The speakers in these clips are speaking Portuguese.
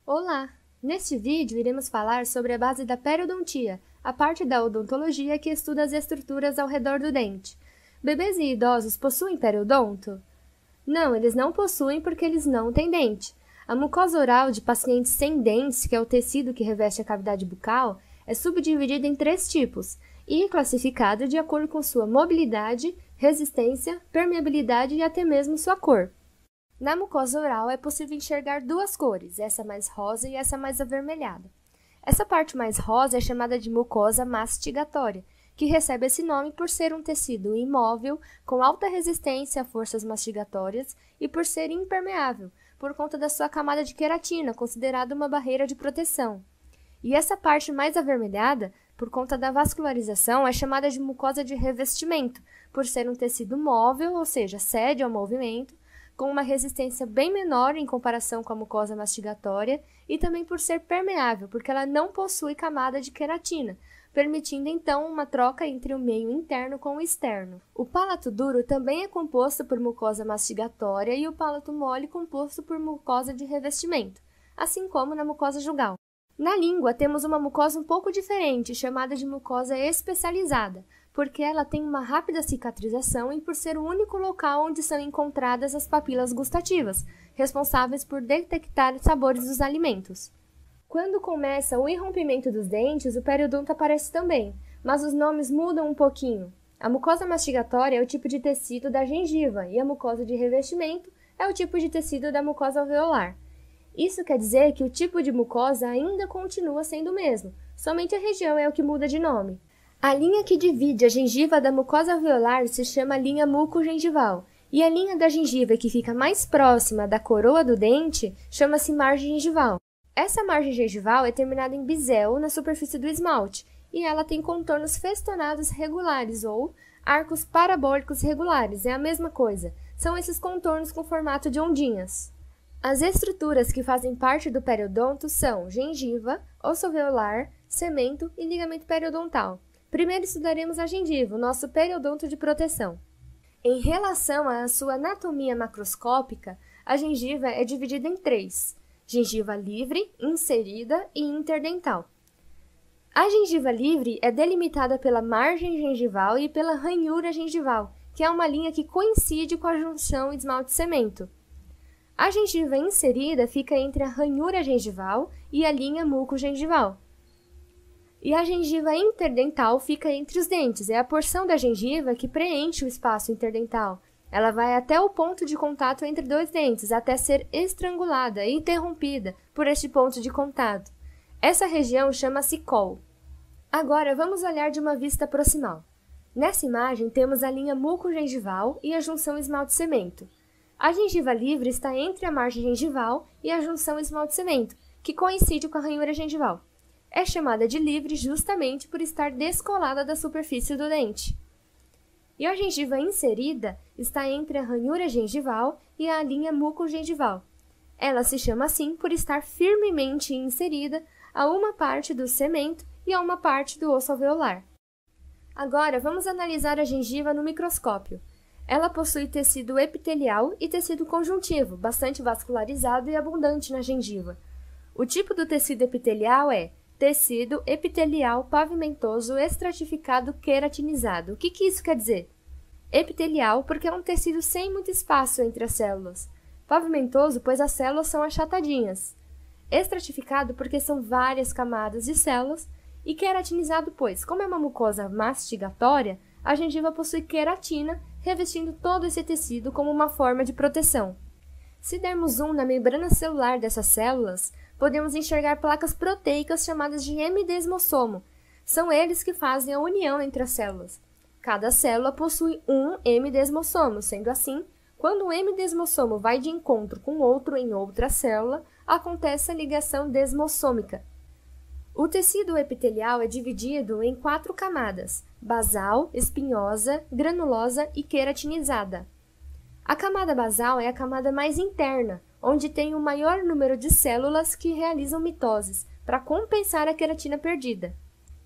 Olá! Neste vídeo, iremos falar sobre a base da periodontia, a parte da odontologia que estuda as estruturas ao redor do dente. Bebês e idosos possuem periodonto? Não, eles não possuem porque eles não têm dente. A mucosa oral de pacientes sem dentes, que é o tecido que reveste a cavidade bucal, é subdividida em 3 tipos e classificada de acordo com sua mobilidade, resistência, permeabilidade e até mesmo sua cor. Na mucosa oral é possível enxergar 2 cores, essa mais rosa e essa mais avermelhada. Essa parte mais rosa é chamada de mucosa mastigatória, que recebe esse nome por ser um tecido imóvel, com alta resistência a forças mastigatórias e por ser impermeável, por conta da sua camada de queratina, considerada uma barreira de proteção. E essa parte mais avermelhada, por conta da vascularização, é chamada de mucosa de revestimento, por ser um tecido móvel, ou seja, cede ao movimento, com uma resistência bem menor em comparação com a mucosa mastigatória e também por ser permeável, porque ela não possui camada de queratina, permitindo então uma troca entre o meio interno com o externo. O palato duro também é composto por mucosa mastigatória e o palato mole composto por mucosa de revestimento, assim como na mucosa jugal. Na língua, temos uma mucosa um pouco diferente, chamada de mucosa especializada, porque ela tem uma rápida cicatrização e por ser o único local onde são encontradas as papilas gustativas, responsáveis por detectar os sabores dos alimentos. Quando começa o irrompimento dos dentes, o periodonto aparece também, mas os nomes mudam um pouquinho. A mucosa mastigatória é o tipo de tecido da gengiva e a mucosa de revestimento é o tipo de tecido da mucosa alveolar. Isso quer dizer que o tipo de mucosa ainda continua sendo o mesmo, somente a região é o que muda de nome. A linha que divide a gengiva da mucosa alveolar se chama linha mucogengival, e a linha da gengiva que fica mais próxima da coroa do dente chama-se margem gengival. Essa margem gengival é terminada em bisel na superfície do esmalte, e ela tem contornos festonados regulares ou arcos parabólicos regulares, é a mesma coisa, são esses contornos com formato de ondinhas. As estruturas que fazem parte do periodonto são gengiva, osso alveolar, cemento e ligamento periodontal. Primeiro estudaremos a gengiva, o nosso periodonto de proteção. Em relação à sua anatomia macroscópica, a gengiva é dividida em 3: gengiva livre, inserida e interdental. A gengiva livre é delimitada pela margem gengival e pela ranhura gengival, que é uma linha que coincide com a junção esmalte-cemento. A gengiva inserida fica entre a ranhura gengival e a linha mucogengival. E a gengiva interdental fica entre os dentes, é a porção da gengiva que preenche o espaço interdental. Ela vai até o ponto de contato entre 2 dentes, até ser estrangulada e interrompida por este ponto de contato. Essa região chama-se col. Agora, vamos olhar de uma vista proximal. Nessa imagem, temos a linha mucogengival e a junção esmalte-cemento. A gengiva livre está entre a margem gengival e a junção esmalte-cemento, que coincide com a ranhura gengival. É chamada de livre justamente por estar descolada da superfície do dente. E a gengiva inserida está entre a ranhura gengival e a linha mucogengival. Ela se chama assim por estar firmemente inserida a uma parte do cemento e a uma parte do osso alveolar. Agora, vamos analisar a gengiva no microscópio. Ela possui tecido epitelial e tecido conjuntivo, bastante vascularizado e abundante na gengiva. O tipo do tecido epitelial é tecido epitelial pavimentoso estratificado queratinizado. O que isso quer dizer? Epitelial, porque é um tecido sem muito espaço entre as células. Pavimentoso, pois as células são achatadinhas. Estratificado, porque são várias camadas de células. E queratinizado, pois, como é uma mucosa mastigatória, a gengiva possui queratina, revestindo todo esse tecido como uma forma de proteção. Se dermos zoom na membrana celular dessas células, podemos enxergar placas proteicas chamadas de hemidesmossomo. São eles que fazem a união entre as células. Cada célula possui um hemidesmossomo, sendo assim, quando um hemidesmossomo vai de encontro com outro em outra célula, acontece a ligação desmossômica. O tecido epitelial é dividido em 4 camadas: basal, espinhosa, granulosa e queratinizada. A camada basal é a camada mais interna, onde tem o maior número de células que realizam mitoses, para compensar a queratina perdida.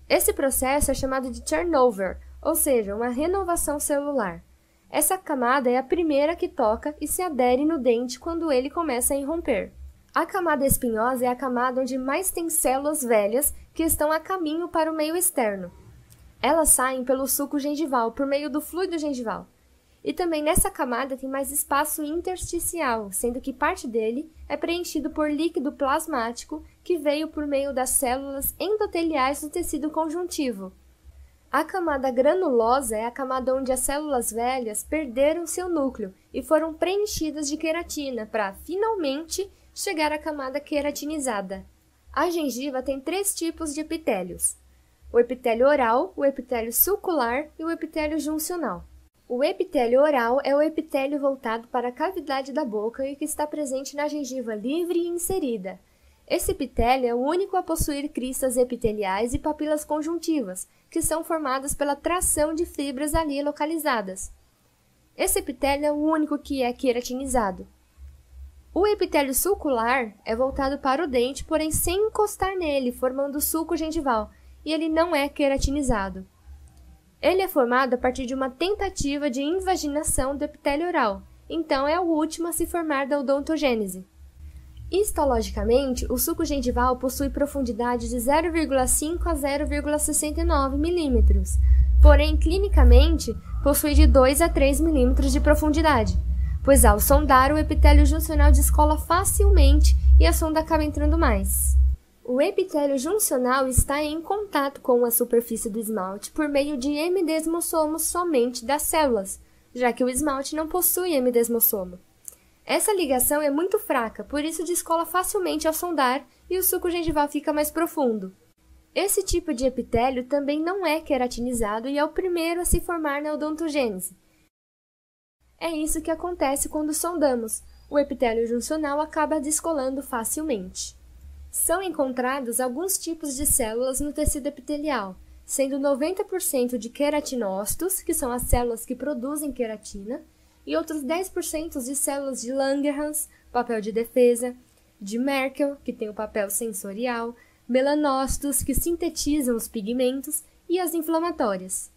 Esse processo é chamado de turnover, ou seja, uma renovação celular. Essa camada é a primeira que toca e se adere no dente quando ele começa a irromper. A camada espinhosa é a camada onde mais tem células velhas que estão a caminho para o meio externo. Elas saem pelo suco gengival, por meio do fluido gengival. E também nessa camada tem mais espaço intersticial, sendo que parte dele é preenchido por líquido plasmático que veio por meio das células endoteliais do tecido conjuntivo. A camada granulosa é a camada onde as células velhas perderam seu núcleo e foram preenchidas de queratina para, finalmente, chegar à camada queratinizada. A gengiva tem 3 tipos de epitélios: o epitélio oral, o epitélio sulcular e o epitélio juncional. O epitélio oral é o epitélio voltado para a cavidade da boca e que está presente na gengiva livre e inserida. Esse epitélio é o único a possuir cristas epiteliais e papilas conjuntivas, que são formadas pela tração de fibras ali localizadas. Esse epitélio é o único que é queratinizado. O epitélio sulcular é voltado para o dente, porém sem encostar nele, formando sulco gengival, e ele não é queratinizado. Ele é formado a partir de uma tentativa de invaginação do epitélio oral, então é o último a se formar da odontogênese. Histologicamente, o sulco gengival possui profundidade de 0,5 a 0,69 mm, porém, clinicamente, possui de 2 a 3 mm de profundidade, pois ao sondar, o epitélio juncional descola facilmente e a sonda acaba entrando mais. O epitélio juncional está em contato com a superfície do esmalte por meio de hemidesmossomos somente das células, já que o esmalte não possui hemidesmossomo. Essa ligação é muito fraca, por isso descola facilmente ao sondar e o suco gengival fica mais profundo. Esse tipo de epitélio também não é queratinizado e é o primeiro a se formar na odontogênese. É isso que acontece quando sondamos. O epitélio juncional acaba descolando facilmente. São encontrados alguns tipos de células no tecido epitelial, sendo 90% de queratinócitos, que são as células que produzem queratina, e outros 10% de células de Langerhans, papel de defesa, de Merkel, que tem o papel sensorial, melanócitos, que sintetizam os pigmentos, e as inflamatórias.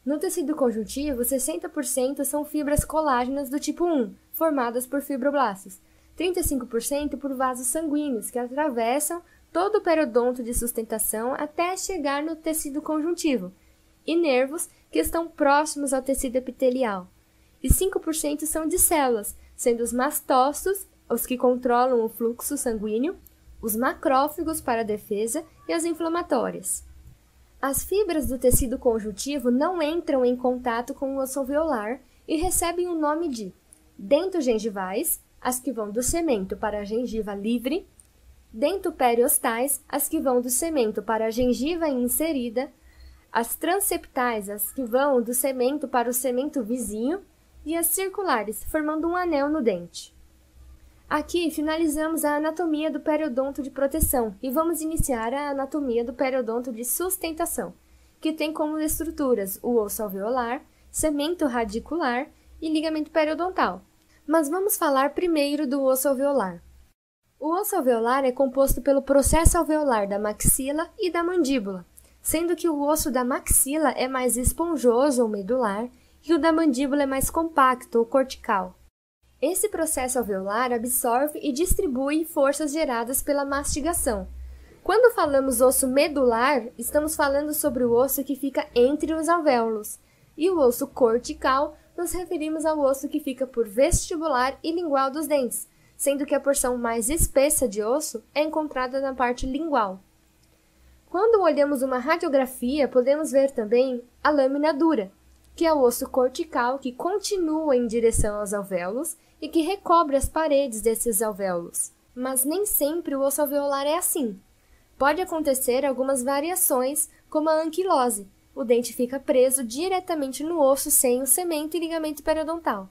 No tecido conjuntivo, 60% são fibras colágenas do tipo 1, formadas por fibroblastos, 35% por vasos sanguíneos, que atravessam todo o periodonto de sustentação até chegar no tecido conjuntivo, e nervos, que estão próximos ao tecido epitelial. E 5% são de células, sendo os mastócitos, os que controlam o fluxo sanguíneo, os macrófagos para a defesa e as inflamatórias. As fibras do tecido conjuntivo não entram em contato com o osso alveolar e recebem o nome de dentogengivais, as que vão do cemento para a gengiva livre, dentoperiosteais, as que vão do cemento para a gengiva inserida, as transeptais, as que vão do cemento para o cemento vizinho, e as circulares, formando um anel no dente. Aqui finalizamos a anatomia do periodonto de proteção e vamos iniciar a anatomia do periodonto de sustentação, que tem como estruturas o osso alveolar, cemento radicular e ligamento periodontal. Mas vamos falar primeiro do osso alveolar. O osso alveolar é composto pelo processo alveolar da maxila e da mandíbula, sendo que o osso da maxila é mais esponjoso ou medular e o da mandíbula é mais compacto ou cortical. Esse processo alveolar absorve e distribui forças geradas pela mastigação. Quando falamos osso medular, estamos falando sobre o osso que fica entre os alvéolos, e o osso cortical nos referimos ao osso que fica por vestibular e lingual dos dentes, sendo que a porção mais espessa de osso é encontrada na parte lingual. Quando olhamos uma radiografia, podemos ver também a lâmina dura, que é o osso cortical que continua em direção aos alvéolos e que recobre as paredes desses alvéolos. Mas nem sempre o osso alveolar é assim. Pode acontecer algumas variações, como a anquilose. O dente fica preso diretamente no osso sem o cemento e ligamento periodontal.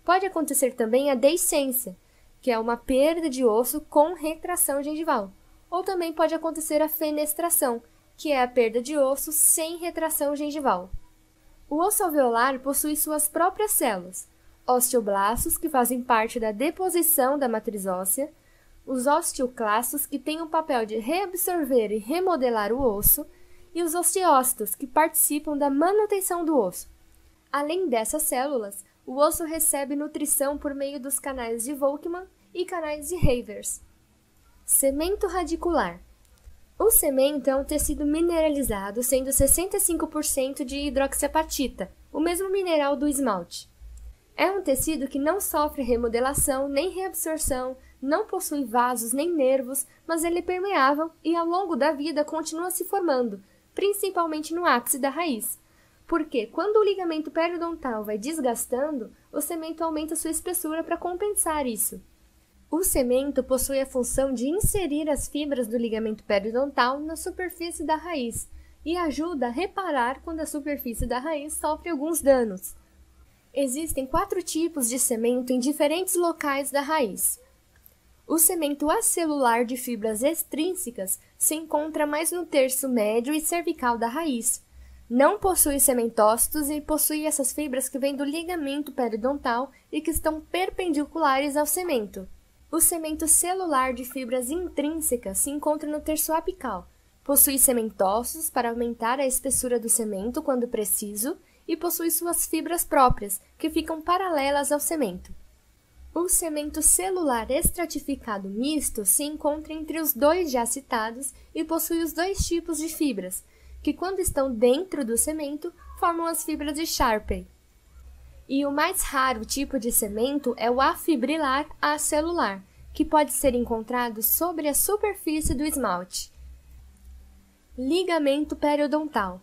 Pode acontecer também a deiscência, que é uma perda de osso com retração gengival. Ou também pode acontecer a fenestração, que é a perda de osso sem retração gengival. O osso alveolar possui suas próprias células, osteoblastos, que fazem parte da deposição da matriz óssea, os osteoclastos, que têm o papel de reabsorver e remodelar o osso, e os osteócitos, que participam da manutenção do osso. Além dessas células, o osso recebe nutrição por meio dos canais de Volkmann e canais de Havers. Cemento radicular. O cemento é um tecido mineralizado, sendo 65% de hidroxiapatita, o mesmo mineral do esmalte. É um tecido que não sofre remodelação nem reabsorção, não possui vasos nem nervos, mas ele é permeável e ao longo da vida continua se formando, principalmente no ápice da raiz. Porque quando o ligamento periodontal vai desgastando, o cemento aumenta sua espessura para compensar isso. O cemento possui a função de inserir as fibras do ligamento periodontal na superfície da raiz e ajuda a reparar quando a superfície da raiz sofre alguns danos. Existem 4 tipos de cemento em diferentes locais da raiz. O cemento acelular de fibras extrínsecas se encontra mais no terço médio e cervical da raiz. Não possui cementócitos e possui essas fibras que vêm do ligamento periodontal e que estão perpendiculares ao cemento. O cemento celular de fibras intrínsecas se encontra no terço apical. Possui cementócitos para aumentar a espessura do cemento quando preciso e possui suas fibras próprias, que ficam paralelas ao cemento. O cemento celular estratificado misto se encontra entre os 2 já citados e possui os 2 tipos de fibras, que quando estão dentro do cemento, formam as fibras de Sharpey. E o mais raro tipo de cemento é o afibrilar acelular, que pode ser encontrado sobre a superfície do esmalte. Ligamento periodontal.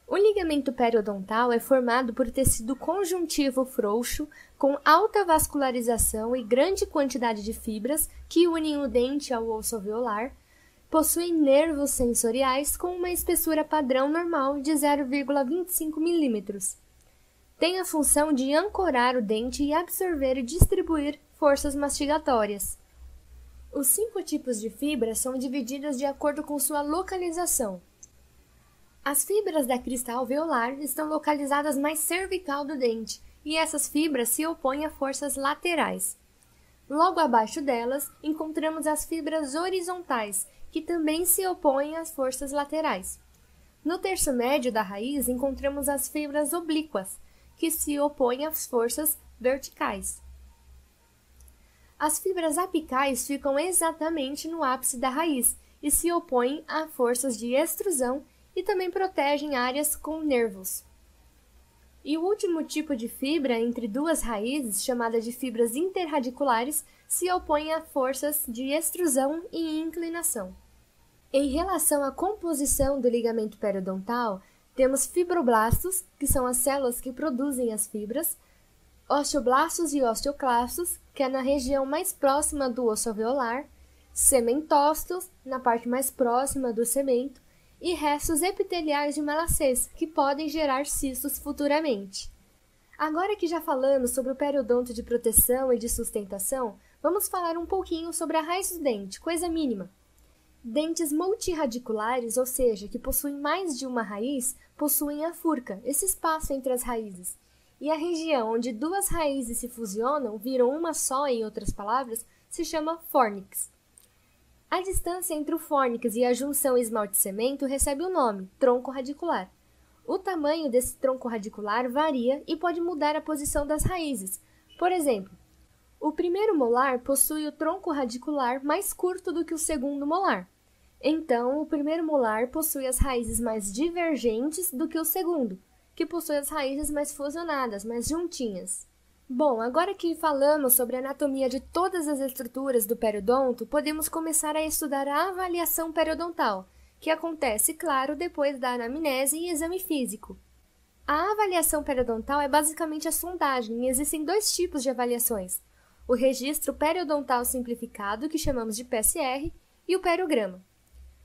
O ligamento periodontal é formado por tecido conjuntivo frouxo, com alta vascularização e grande quantidade de fibras que unem o dente ao osso alveolar, possui nervos sensoriais com uma espessura padrão normal de 0,25 mm. Tem a função de ancorar o dente e absorver e distribuir forças mastigatórias. Os 5 tipos de fibras são divididas de acordo com sua localização. As fibras da crista alveolar estão localizadas mais cervical do dente, e essas fibras se opõem a forças laterais. Logo abaixo delas, encontramos as fibras horizontais, que também se opõem às forças laterais. No terço médio da raiz, encontramos as fibras oblíquas, que se opõem às forças verticais. As fibras apicais ficam exatamente no ápice da raiz e se opõem a forças de extrusão e também protegem áreas com nervos. E o último tipo de fibra entre 2 raízes, chamada de fibras interradiculares, se opõe a forças de extrusão e inclinação. Em relação à composição do ligamento periodontal, temos fibroblastos, que são as células que produzem as fibras, osteoblastos e osteoclastos, que é na região mais próxima do osso alveolar, cementócitos, na parte mais próxima do cemento, e restos epiteliais de malacês, que podem gerar cistos futuramente. Agora que já falamos sobre o periodonto de proteção e de sustentação, vamos falar um pouquinho sobre a raiz do dente, coisa mínima. Dentes multirradiculares, ou seja, que possuem mais de uma raiz, possuem a furca, esse espaço entre as raízes. E a região onde 2 raízes se fusionam, viram uma só, em outras palavras, se chama fórnix. A distância entre o fórnix e a junção esmalte-cemento recebe o nome, tronco radicular. O tamanho desse tronco radicular varia e pode mudar a posição das raízes. Por exemplo, o primeiro molar possui o tronco radicular mais curto do que o segundo molar. Então, o primeiro molar possui as raízes mais divergentes do que o segundo, que possui as raízes mais fusionadas, mais juntinhas. Bom, agora que falamos sobre a anatomia de todas as estruturas do periodonto, podemos começar a estudar a avaliação periodontal, que acontece, claro, depois da anamnese e exame físico. A avaliação periodontal é basicamente a sondagem e existem 2 tipos de avaliações: o registro periodontal simplificado, que chamamos de PSR, e o periograma.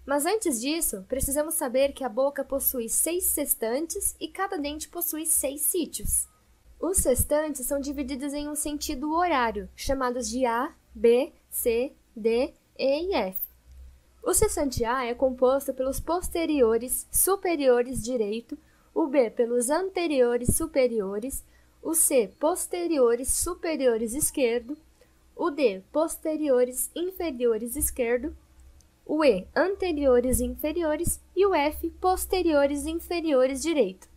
Mas antes disso, precisamos saber que a boca possui 6 sextantes e cada dente possui 6 sítios. Os sextantes são divididos em um sentido horário, chamados de A, B, C, D, E e F. O sextante A é composto pelos posteriores superiores direito, o B pelos anteriores superiores, o C posteriores superiores esquerdo, o D posteriores inferiores esquerdo, o E anteriores inferiores e o F posteriores inferiores direito.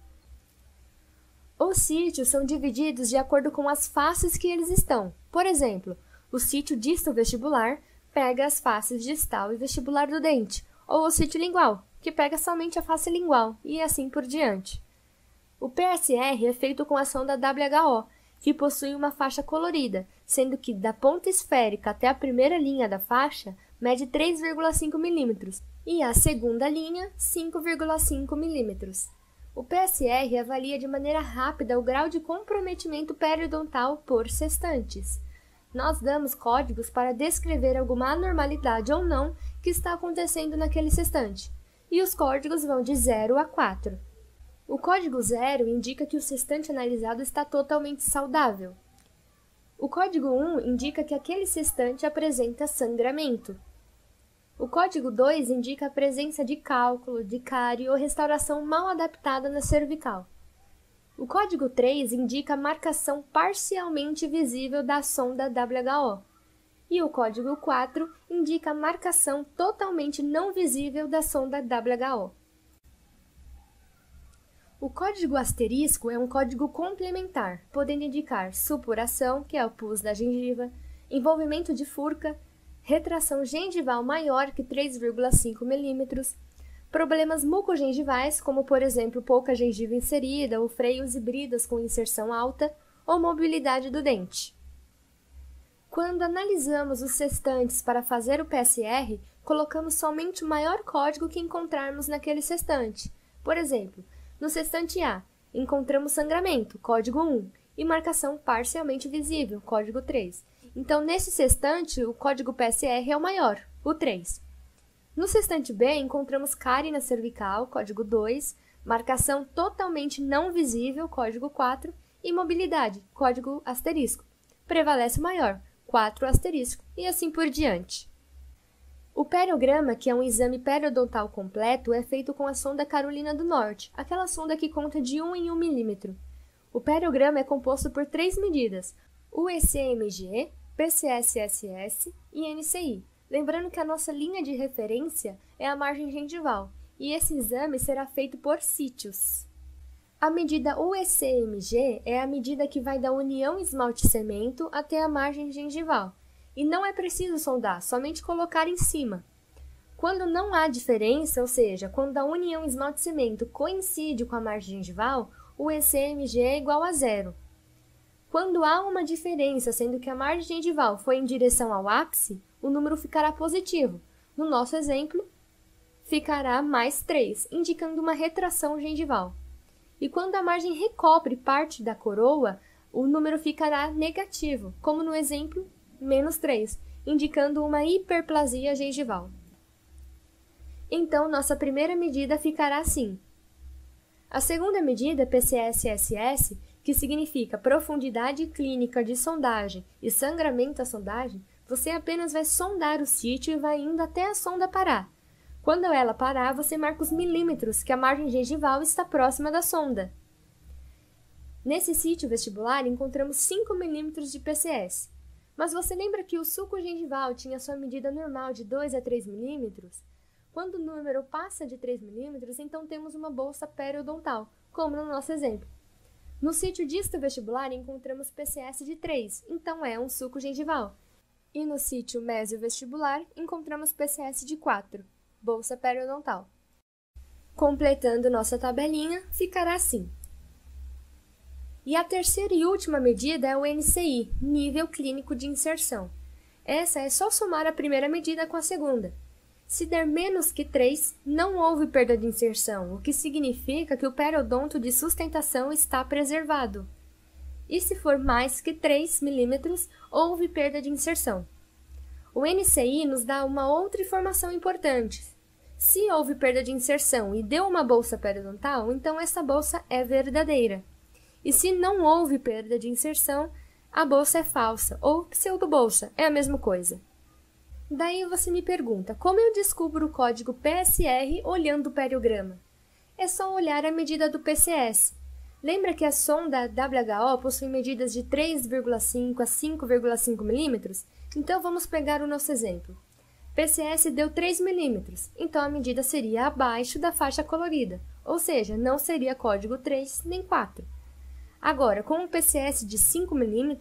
Os sítios são divididos de acordo com as faces que eles estão. Por exemplo, O sítio disto-vestibular pega as faces distal e vestibular do dente, ou o sítio lingual, que pega somente a face lingual, e assim por diante. O PSR é feito com a sonda WHO, que possui uma faixa colorida, sendo que da ponta esférica até a primeira linha da faixa mede 3,5 mm e a segunda linha 5,5 mm. O PSR avalia de maneira rápida o grau de comprometimento periodontal por sextantes. Nós damos códigos para descrever alguma anormalidade ou não que está acontecendo naquele sextante, e os códigos vão de 0 a 4. O código 0 indica que o sextante analisado está totalmente saudável. O código 1 indica que aquele sextante apresenta sangramento. O código 2 indica a presença de cálculo, de cárie ou restauração mal adaptada na cervical. O código 3 indica a marcação parcialmente visível da sonda WHO. E o código 4 indica a marcação totalmente não visível da sonda WHO. O código asterisco é um código complementar, podendo indicar supuração, que é o pus da gengiva, envolvimento de furca, retração gengival maior que 3,5 mm, problemas mucogengivais, como por exemplo pouca gengiva inserida ou freios e bridas com inserção alta, ou mobilidade do dente. Quando analisamos os sextantes para fazer o PSR, colocamos somente o maior código que encontrarmos naquele sextante. Por exemplo, no sextante A, encontramos sangramento, código 1, e marcação parcialmente visível, código 3. Então, nesse sextante, o código PSR é o maior, o 3. No sextante B, encontramos cárie na cervical, código 2, marcação totalmente não visível, código 4, e mobilidade, código asterisco. Prevalece o maior, 4 asterisco, e assim por diante. O periograma, que é um exame periodontal completo, é feito com a sonda Carolina do Norte, aquela sonda que conta de 1 em 1 mm. O periograma é composto por 3 medidas, o ECMG, PCSSS e NCI. Lembrando que a nossa linha de referência é a margem gengival, e esse exame será feito por sítios. A medida UECMG é a medida que vai da união esmalte-cemento até a margem gengival. E não é preciso sondar, somente colocar em cima. Quando não há diferença, ou seja, quando a união esmalte-cemento coincide com a margem gengival, o ECMG é igual a 0. Quando há uma diferença, sendo que a margem gengival foi em direção ao ápice, o número ficará positivo. No nosso exemplo, ficará mais 3, indicando uma retração gengival. E quando a margem recobre parte da coroa, o número ficará negativo, como no exemplo, menos 3, indicando uma hiperplasia gengival. Então, nossa primeira medida ficará assim. A segunda medida, PCSSS, que significa profundidade clínica de sondagem e sangramento à sondagem, você apenas vai sondar o sítio e vai indo até a sonda parar. Quando ela parar, você marca os milímetros que a margem gengival está próxima da sonda. Nesse sítio vestibular, encontramos 5 mm de PCS. Mas você lembra que o sulco gengival tinha sua medida normal de 2 a 3 mm? Quando o número passa de 3 mm, então temos uma bolsa periodontal, como no nosso exemplo. No sítio disto-vestibular, encontramos PCS de 3, então é um sulco gengival. E no sítio mesio-vestibular, encontramos PCS de 4, bolsa periodontal. Completando nossa tabelinha, ficará assim. E a terceira e última medida é o NCI, nível clínico de inserção. Essa é só somar a primeira medida com a segunda. Se der menos que 3, não houve perda de inserção, o que significa que o periodonto de sustentação está preservado. E se for mais que 3 mm, houve perda de inserção. O NCI nos dá uma outra informação importante. Se houve perda de inserção e deu uma bolsa periodontal, então essa bolsa é verdadeira. E se não houve perda de inserção, a bolsa é falsa, ou pseudobolsa, é a mesma coisa. Daí você me pergunta, como eu descubro o código PSR olhando o periograma? É só olhar a medida do PCS. Lembra que a sonda WHO possui medidas de 3,5 a 5,5 mm? Então vamos pegar o nosso exemplo. PCS deu 3 mm, então a medida seria abaixo da faixa colorida, ou seja, não seria código 3 nem 4. Agora, com um PCS de 5 mm,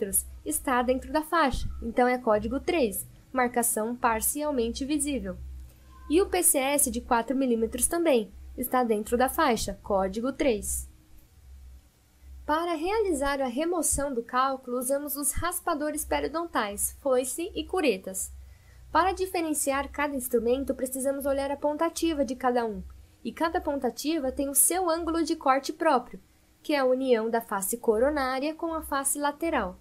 está dentro da faixa, então é código 3, marcação parcialmente visível. E o PCS de 4 mm também está dentro da faixa, código 3. Para realizar a remoção do cálculo, usamos os raspadores periodontais, foice e curetas. Para diferenciar cada instrumento, precisamos olhar a pontativa de cada um, e cada pontativa tem o seu ângulo de corte próprio, que é a união da face coronária com a face lateral.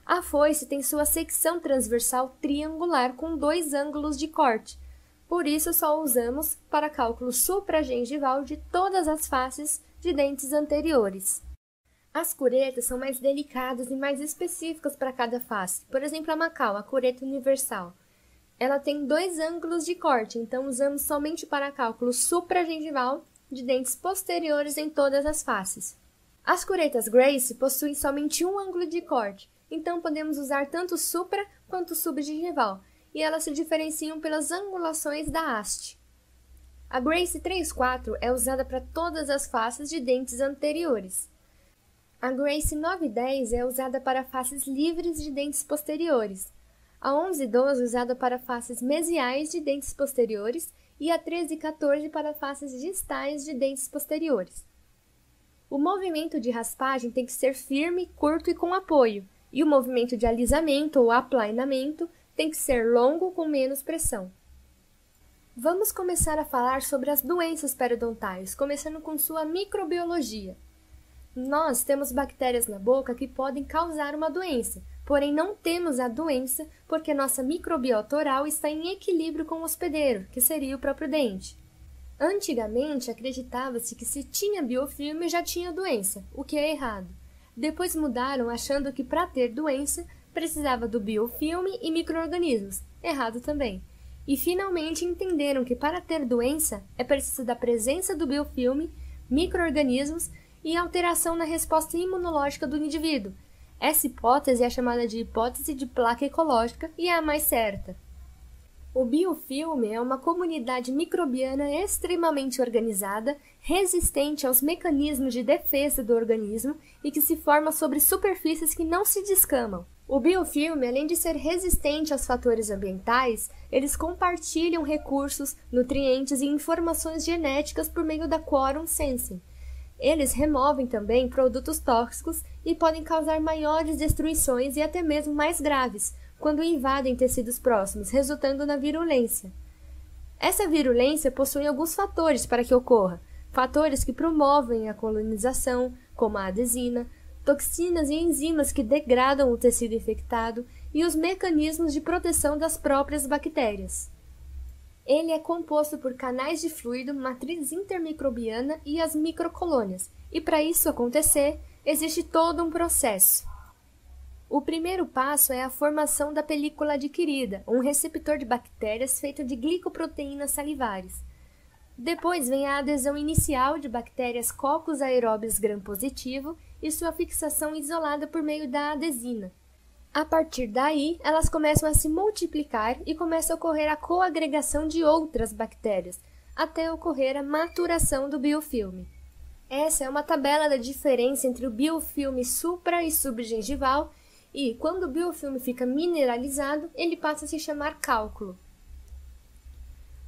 A foice tem sua secção transversal triangular com 2 ângulos de corte, por isso só usamos para cálculo supragengival de todas as faces de dentes anteriores. As curetas são mais delicadas e mais específicas para cada face, por exemplo a Macau, a cureta universal. Ela tem 2 ângulos de corte, então usamos somente para cálculo supragengival de dentes posteriores em todas as faces. As curetas Grace possuem somente um ângulo de corte, então podemos usar tanto supra quanto subgengival, e elas se diferenciam pelas angulações da haste. A Grace 3/4 é usada para todas as faces de dentes anteriores. A Grace 9/10 é usada para faces livres de dentes posteriores. A 11/12 é usada para faces mesiais de dentes posteriores e a 13/14 para faces distais de dentes posteriores. O movimento de raspagem tem que ser firme, curto e com apoio, e o movimento de alisamento ou aplainamento tem que ser longo com menos pressão. Vamos começar a falar sobre as doenças periodontais, começando com sua microbiologia. Nós temos bactérias na boca que podem causar uma doença, porém não temos a doença porque nossa microbiota oral está em equilíbrio com o hospedeiro, que seria o próprio dente. Antigamente, acreditava-se que se tinha biofilme já tinha doença, o que é errado. Depois mudaram achando que para ter doença precisava do biofilme e micro-organismos, errado também. E finalmente entenderam que para ter doença é preciso da presença do biofilme, micro-organismos e alteração na resposta imunológica do indivíduo. Essa hipótese é chamada de hipótese de placa ecológica e é a mais certa. O biofilme é uma comunidade microbiana extremamente organizada, resistente aos mecanismos de defesa do organismo e que se forma sobre superfícies que não se descamam. O biofilme, além de ser resistente aos fatores ambientais, eles compartilham recursos, nutrientes e informações genéticas por meio da quorum sensing. Eles removem também produtos tóxicos e podem causar maiores destruições e até mesmo mais graves, quando invadem tecidos próximos, resultando na virulência. Essa virulência possui alguns fatores para que ocorra, fatores que promovem a colonização, como a adesina, toxinas e enzimas que degradam o tecido infectado e os mecanismos de proteção das próprias bactérias. Ele é composto por canais de fluido, matriz intermicrobiana e as microcolônias, e para isso acontecer, existe todo um processo. O primeiro passo é a formação da película adquirida, um receptor de bactérias feito de glicoproteínas salivares. Depois vem a adesão inicial de bactérias Coccus aerobius gram-positivo e sua fixação isolada por meio da adesina. A partir daí, elas começam a se multiplicar e começa a ocorrer a coagregação de outras bactérias, até ocorrer a maturação do biofilme. Essa é uma tabela da diferença entre o biofilme supra- e subgengival e, quando o biofilme fica mineralizado, ele passa a se chamar cálculo.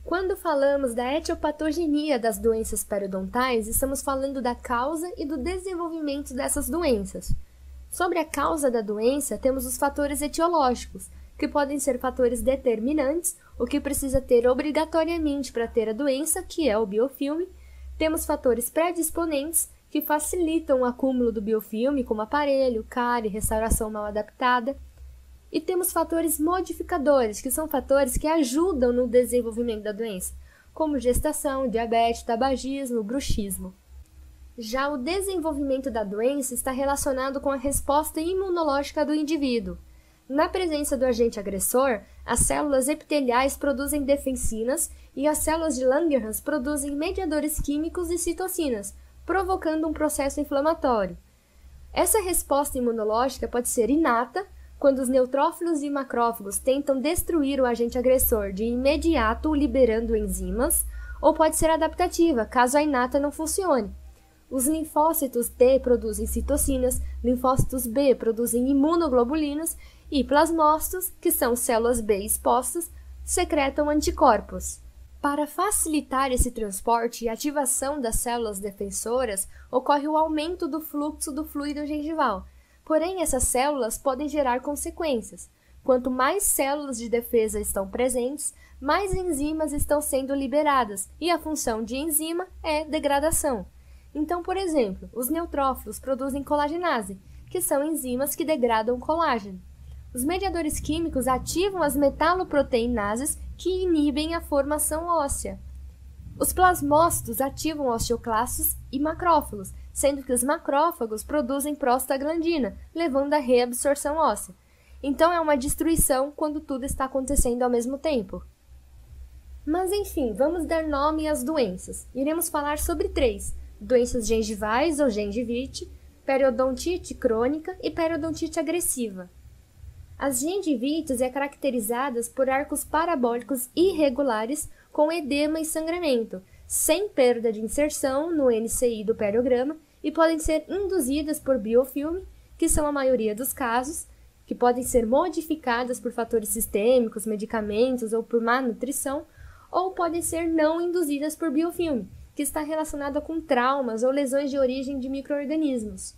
Quando falamos da etiopatogenia das doenças periodontais, estamos falando da causa e do desenvolvimento dessas doenças. Sobre a causa da doença, temos os fatores etiológicos, que podem ser fatores determinantes, o que precisa ter obrigatoriamente para ter a doença, que é o biofilme. Temos fatores predisponentes, que facilitam o acúmulo do biofilme, como aparelho, cárie, restauração mal adaptada. E temos fatores modificadores, que são fatores que ajudam no desenvolvimento da doença, como gestação, diabetes, tabagismo, bruxismo. Já o desenvolvimento da doença está relacionado com a resposta imunológica do indivíduo. Na presença do agente agressor, as células epiteliais produzem defensinas e as células de Langerhans produzem mediadores químicos e citocinas, provocando um processo inflamatório. Essa resposta imunológica pode ser inata, quando os neutrófilos e macrófagos tentam destruir o agente agressor de imediato liberando enzimas, ou pode ser adaptativa, caso a inata não funcione. Os linfócitos T produzem citocinas, linfócitos B produzem imunoglobulinas e plasmócitos, que são células B expostas, secretam anticorpos. Para facilitar esse transporte e ativação das células defensoras, ocorre o aumento do fluxo do fluido gengival. Porém, essas células podem gerar consequências. Quanto mais células de defesa estão presentes, mais enzimas estão sendo liberadas, e a função de enzima é degradação. Então, por exemplo, os neutrófilos produzem colagenase, que são enzimas que degradam colágeno. Os mediadores químicos ativam as metaloproteinases, que inibem a formação óssea. Os plasmócitos ativam osteoclastos e macrófagos, sendo que os macrófagos produzem prostaglandina, levando à reabsorção óssea. Então é uma destruição quando tudo está acontecendo ao mesmo tempo. Mas enfim, vamos dar nome às doenças. Iremos falar sobre 3: doenças gengivais ou gengivite, periodontite crônica e periodontite agressiva. As gengivites é caracterizadas por arcos parabólicos irregulares com edema e sangramento, sem perda de inserção no NCI do periograma, e podem ser induzidas por biofilme, que são a maioria dos casos, que podem ser modificadas por fatores sistêmicos, medicamentos ou por má nutrição, ou podem ser não induzidas por biofilme, que está relacionada com traumas ou lesões de origem de micro-organismos.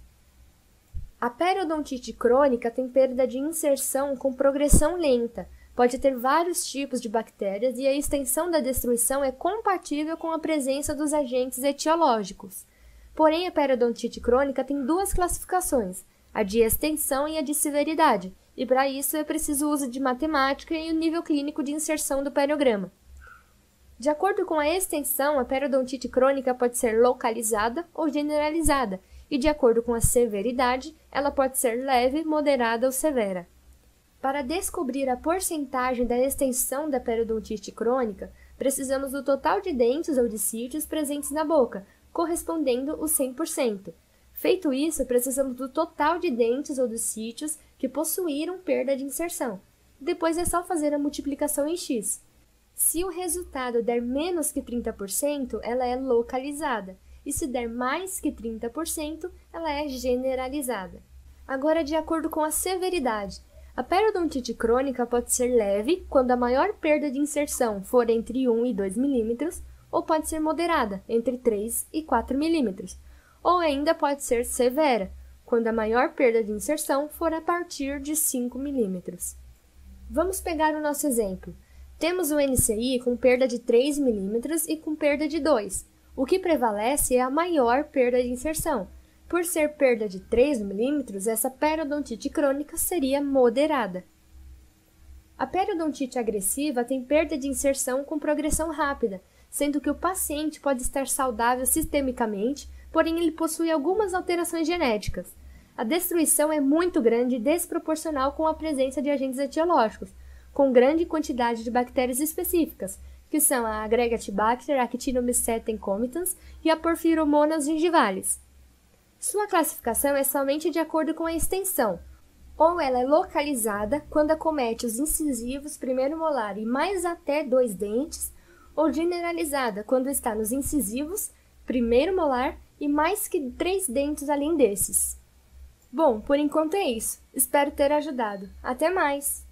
A periodontite crônica tem perda de inserção com progressão lenta, pode ter vários tipos de bactérias e a extensão da destruição é compatível com a presença dos agentes etiológicos. Porém, a periodontite crônica tem 2 classificações, a de extensão e a de severidade, e para isso é preciso o uso de matemática e o nível clínico de inserção do periograma. De acordo com a extensão, a periodontite crônica pode ser localizada ou generalizada, e de acordo com a severidade, ela pode ser leve, moderada ou severa. Para descobrir a porcentagem da extensão da periodontite crônica, precisamos do total de dentes ou de sítios presentes na boca, correspondendo os 100%. Feito isso, precisamos do total de dentes ou de sítios que possuíram perda de inserção. Depois é só fazer a multiplicação em x. Se o resultado der menos que 30%, ela é localizada, e se der mais que 30%, ela é generalizada. Agora, de acordo com a severidade, a periodontite crônica pode ser leve, quando a maior perda de inserção for entre 1 e 2 mm, ou pode ser moderada, entre 3 e 4 mm, ou ainda pode ser severa, quando a maior perda de inserção for a partir de 5 mm. Vamos pegar o nosso exemplo. Temos o NCI com perda de 3 mm e com perda de 2. O que prevalece é a maior perda de inserção. Por ser perda de 3 mm, essa periodontite crônica seria moderada. A periodontite agressiva tem perda de inserção com progressão rápida, sendo que o paciente pode estar saudável sistemicamente, porém ele possui algumas alterações genéticas. A destruição é muito grande e desproporcional com a presença de agentes etiológicos, com grande quantidade de bactérias específicas, que são a Agregatibacter actinomycetem comitans e a Porphyromonas gingivalis. Sua classificação é somente de acordo com a extensão, ou ela é localizada quando acomete os incisivos primeiro molar e mais até 2 dentes, ou generalizada quando está nos incisivos primeiro molar e mais que 3 dentes além desses. Bom, por enquanto é isso. Espero ter ajudado. Até mais!